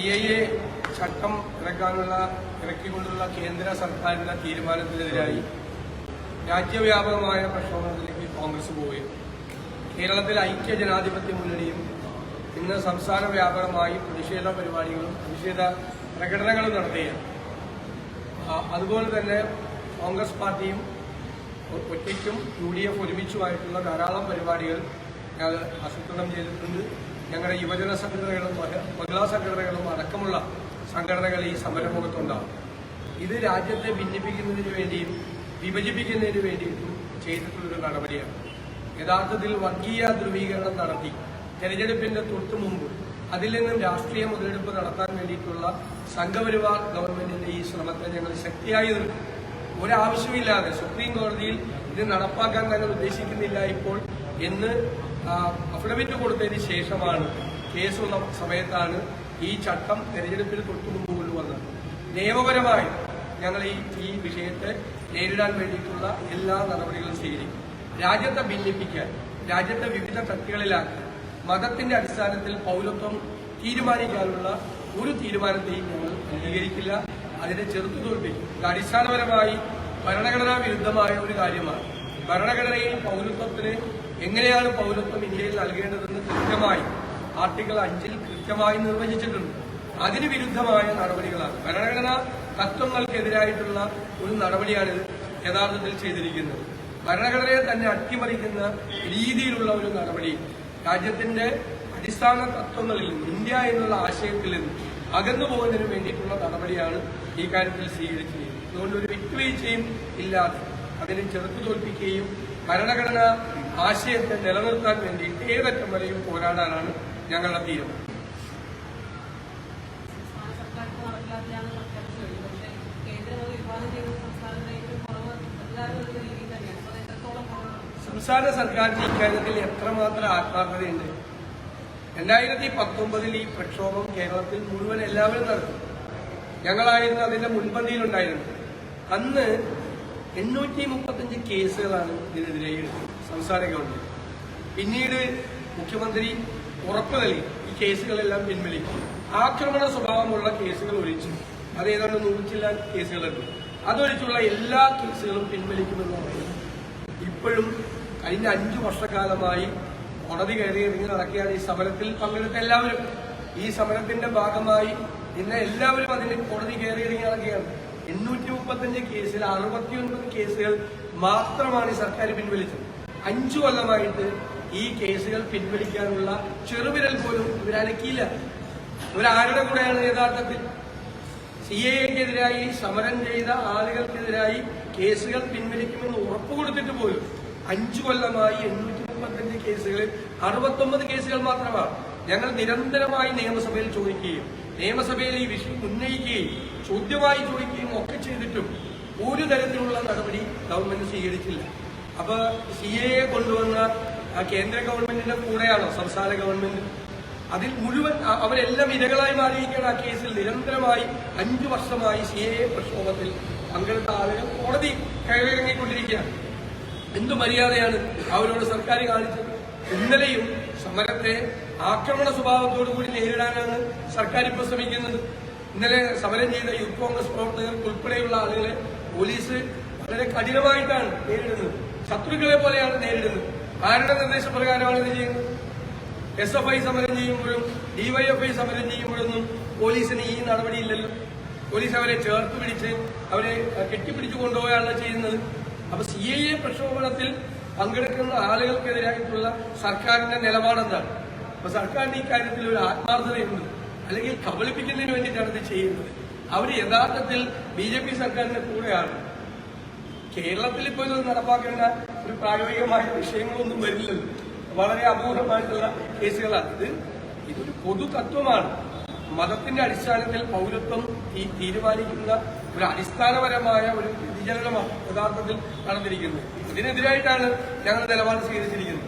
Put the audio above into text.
CAA ചട്ടം ഇറക്കിക്കൊണ്ടുള്ള കേന്ദ്ര സർക്കാരിന്റെ തീരുമാനത്തിനെതിരായി രാജ്യവ്യാപകമായ പ്രക്ഷോഭത്തിലേക്ക് കോൺഗ്രസ് പോവുകയും കേരളത്തിൽ ഐക്യ ജനാധിപത്യ മുന്നണിയും ഇന്ന് സംസ്ഥാന വ്യാപകമായി പ്രതിഷേധ പരിപാടികളും പ്രതിഷേധ പ്രകടനങ്ങളും നടത്തുകയാണ്. അതുപോലെ തന്നെ കോൺഗ്രസ് പാർട്ടിയും ഒറ്റയ്ക്കും UDF ഒരുമിച്ചുമായിട്ടുള്ള ധാരാളം പരിപാടികൾ ഞങ്ങൾ ആസൂത്രണം ചെയ്തിട്ടുണ്ട്. ഞങ്ങളുടെ യുവജന സംഘടനകളും മഹിളാ സംഘടനകളും അടക്കമുള്ള സംഘടനകൾ ഈ സമരമുഖത്തുണ്ടാകും. ഇത് രാജ്യത്തെ ഭിന്നിപ്പിക്കുന്നതിന് വേണ്ടിയും വിഭജിപ്പിക്കുന്നതിന് വേണ്ടിയിട്ടും ചെയ്തിട്ടുള്ളൊരു നടപടിയാണ്. യഥാർത്ഥത്തിൽ വർഗീയ ധ്രുവീകരണം നടത്തി തെരഞ്ഞെടുപ്പിന്റെ തൊട്ടു മുമ്പ് അതിൽ നിന്നും രാഷ്ട്രീയ മുതലെടുപ്പ് നടത്താൻ വേണ്ടിയിട്ടുള്ള സംഘപരിവാർ ഗവൺമെന്റിന്റെ ഈ ശ്രമത്തെ ഞങ്ങൾ ശക്തിയായി നിർത്തും. ഒരാവശ്യമില്ലാതെ സുപ്രീം കോടതിയിൽ ഇത് നടപ്പാക്കാൻ ഞങ്ങൾ ഉദ്ദേശിക്കുന്നില്ല ഇപ്പോൾ എന്ന് അഫിഡവിറ്റ് കൊടുത്തതിന് ശേഷമാണ് കേസുള്ള സമയത്താണ് ഈ ചട്ടം തെരഞ്ഞെടുപ്പിന് തൊട്ടു മുമ്പ് കൊണ്ടുവന്നത്. നിയമപരമായി ഞങ്ങൾ ഈ വിഷയത്തെ നേരിടാൻ വേണ്ടിയിട്ടുള്ള എല്ലാ നടപടികളും സ്വീകരിക്കും. രാജ്യത്തെ ഭിന്നിപ്പിക്കാൻ, രാജ്യത്തെ വിവിധ തട്ടുകളിലാക്കാൻ, മതത്തിന്റെ അടിസ്ഥാനത്തിൽ പൗരത്വം തീരുമാനിക്കാനുള്ള ഒരു തീരുമാനത്തെയും ഞങ്ങൾ അംഗീകരിക്കില്ല. അതിനെ ചെറുത്തു തോൽപ്പിക്കും. ഇത് അടിസ്ഥാനപരമായി ഭരണഘടനാ വിരുദ്ധമായ ഒരു കാര്യമാണ്. ഭരണഘടനയിൽ പൗരത്വത്തിന് എങ്ങനെയാണ് പൗരത്വം ഇന്ത്യയിൽ നൽകേണ്ടതെന്ന് കൃത്യമായി ആർട്ടിക്കിൾ 5 കൃത്യമായി നിർവചിച്ചിട്ടുണ്ട്. അതിന് വിരുദ്ധമായ നടപടികളാണ്. ഭരണഘടനാ തത്വങ്ങൾക്കെതിരായിട്ടുള്ള ഒരു നടപടിയാണ് യഥാർത്ഥത്തിൽ ചെയ്തിരിക്കുന്നത്. ഭരണഘടനയെ തന്നെ അട്ടിമറിക്കുന്ന രീതിയിലുള്ള ഒരു നടപടി രാജ്യത്തിന്റെ അടിസ്ഥാന തത്വങ്ങളിൽ നിന്ന്, ഇന്ത്യ എന്നുള്ള ആശയത്തിൽ നിന്ന് അകന്നു പോകുന്നതിന് വേണ്ടിയിട്ടുള്ള നടപടിയാണ് ഈ കാര്യത്തിൽ സ്വീകരിച്ചിരിക്കുന്നത്. അതുകൊണ്ട് ഒരു വിട്ടുവീഴ്ചയും ഇല്ലാതെ അതിനെ ചെറുത്തു തോൽപ്പിക്കുകയും ഭരണഘടനാ ആശയത്തെ നിലനിർത്താൻ വേണ്ടി ഏതറ്റം വരെയും പോരാടാനാണ് ഞങ്ങളുടെ തീരുമാനം. സംസ്ഥാന സർക്കാരിന് ഇക്കാര്യത്തിൽ എത്രമാത്രം ആത്മാർത്ഥതയുണ്ട്. 2019 ഈ പ്രക്ഷോഭം കേരളത്തിൽ മുഴുവൻ എല്ലാവരും നടത്തും. ഞങ്ങളായിരുന്നു അതിന്റെ മുൻപന്തിയിലുണ്ടായിരുന്നത്. അന്ന് 835 കേസുകളാണ് ഇതിനെതിരെ എടുത്തത് സംസ്ഥാന ഗവൺമെന്റ്. പിന്നീട് മുഖ്യമന്ത്രി ഉറപ്പ് നൽകി ഈ കേസുകളെല്ലാം പിൻവലിക്കും. ആക്രമണ സ്വഭാവമുള്ള കേസുകൾ ഒഴിച്ചു, അത് ഏതാണ്ട് 100 കേസുകളുണ്ട്, അതൊഴിച്ചുള്ള എല്ലാ കേസുകളും പിൻവലിക്കുമെന്ന് പറയുന്നു. ഇപ്പോഴും കഴിഞ്ഞ 5 വർഷക്കാലമായി കോടതി കയറി ഇറങ്ങി നടക്കുകയാണ്. ഈ സമരത്തിൽ പങ്കെടുത്ത എല്ലാവരും ഈ സമരത്തിന്റെ ഭാഗമായി ഇന്ന് എല്ലാവരും അതിന് കോടതി കയറി ഇറങ്ങി നടക്കുകയാണ്. 835 കേസിൽ 69 കേസുകൾ മാത്രമാണ് ഈ സർക്കാർ പിൻവലിച്ചത്. 5 കൊല്ലമായിട്ട് ഈ കേസുകൾ പിൻവലിക്കാനുള്ള ചെറുവിരൽ പോലും ഇവരനക്കിയില്ല. ഇവരാരുടെ കൂടെയാണ് യഥാർത്ഥത്തിൽ? CAA-ക്കെതിരായി സമരം ചെയ്ത ആളുകൾക്കെതിരായി കേസുകൾ പിൻവലിക്കുമെന്ന് ഉറപ്പ് കൊടുത്തിട്ട് പോലും 5 കൊല്ലമായി 835 കേസുകളിൽ 69 കേസുകൾ മാത്രമാണ്. ഞങ്ങൾ നിരന്തരമായി നിയമസഭയിൽ ചോദിക്കുകയും നിയമസഭയിൽ ഈ വിഷയം ഉന്നയിക്കുകയും ചോദ്യമായി ചോദിക്കുകയും ഒക്കെ ചെയ്തിട്ടും ഒരു തരത്തിലുള്ള നടപടി ഗവൺമെന്റ് സ്വീകരിച്ചില്ല. അപ്പൊ CAA കൊണ്ടുവന്ന കേന്ദ്ര ഗവൺമെന്റിന്റെ കൂടെയാണോ സംസ്ഥാന ഗവൺമെന്റ്? അതിൽ മുഴുവൻ അവരെല്ലാം ഇരകളായി മാറിയിരിക്കുകയാണ്. ആ കേസിൽ നിരന്തരമായി 5 വർഷമായി CAA പ്രക്ഷോഭത്തിൽ പങ്കെടുത്ത ആളുകൾ കോടതി കയറിയിറങ്ങിക്കൊണ്ടിരിക്കുകയാണ്. എന്തു മര്യാദയാണ് അവരോട് സർക്കാർ കാണിച്ചത്? ഇന്നലെയും സമരത്തെ ആക്രമണ സ്വഭാവത്തോടുകൂടി നേരിടാനാണ് സർക്കാർ ഇപ്പോൾ ശ്രമിക്കുന്നത്. ഇന്നലെ സമരം ചെയ്ത യൂത്ത് കോൺഗ്രസ് പ്രവർത്തകർക്ക് ഉൾപ്പെടെയുള്ള ആളുകളെ പോലീസ് വളരെ കഠിനമായിട്ടാണ് നേരിടുന്നത്. ശത്രുക്കളെ പോലെയാണ് നേരിടുന്നത്. ആരുടെ നിർദ്ദേശപ്രകാരമാണ് ഇത് ചെയ്യുന്നത്? SFI സമരം ചെയ്യുമ്പോഴും DYFI സമരം ചെയ്യുമ്പോഴൊന്നും പോലീസിന് ഈ നടപടിയില്ലല്ലോ. പോലീസ് അവരെ ചേർത്ത് പിടിച്ച് അവരെ കെട്ടിപ്പിടിച്ചു കൊണ്ടുപോവുകയാണ് ചെയ്യുന്നത്. അപ്പൊ CAA പ്രക്ഷോഭത്തിൽ പങ്കെടുക്കുന്ന ആളുകൾക്കെതിരായിട്ടുള്ള സർക്കാരിന്റെ നിലപാടെന്താണ്? അപ്പൊ സർക്കാരിന് ഈ കാര്യത്തിൽ ഒരു ആത്മാർത്ഥതയുണ്ട്, അല്ലെങ്കിൽ കബളിപ്പിക്കുന്നതിന് വേണ്ടിയിട്ടാണ് ഇത് ചെയ്യുന്നത്. അവർ യഥാർത്ഥത്തിൽ BJP സർക്കാരിന്റെ കൂടെയാണ്. കേരളത്തിൽ ഇപ്പോൾ ഇത് നടപ്പാക്കേണ്ട ഒരു പ്രായോഗികമായ വിഷയങ്ങളൊന്നും വരില്ലല്ലോ. വളരെ അപൂർവമായിട്ടുള്ള കേസുകളാണ്. ഇതൊരു പൊതു തത്വമാണ്. മതത്തിന്റെ അടിസ്ഥാനത്തിൽ പൗരത്വം തീരുമാനിക്കുന്ന ഒരു അടിസ്ഥാനപരമായ ഒരു വിചരണമാണ് യഥാർത്ഥത്തിൽ നടന്നിരിക്കുന്നത്. ഇതിനെതിരായിട്ടാണ് ഞങ്ങൾ നിലപാട് സ്വീകരിച്ചിരിക്കുന്നത്.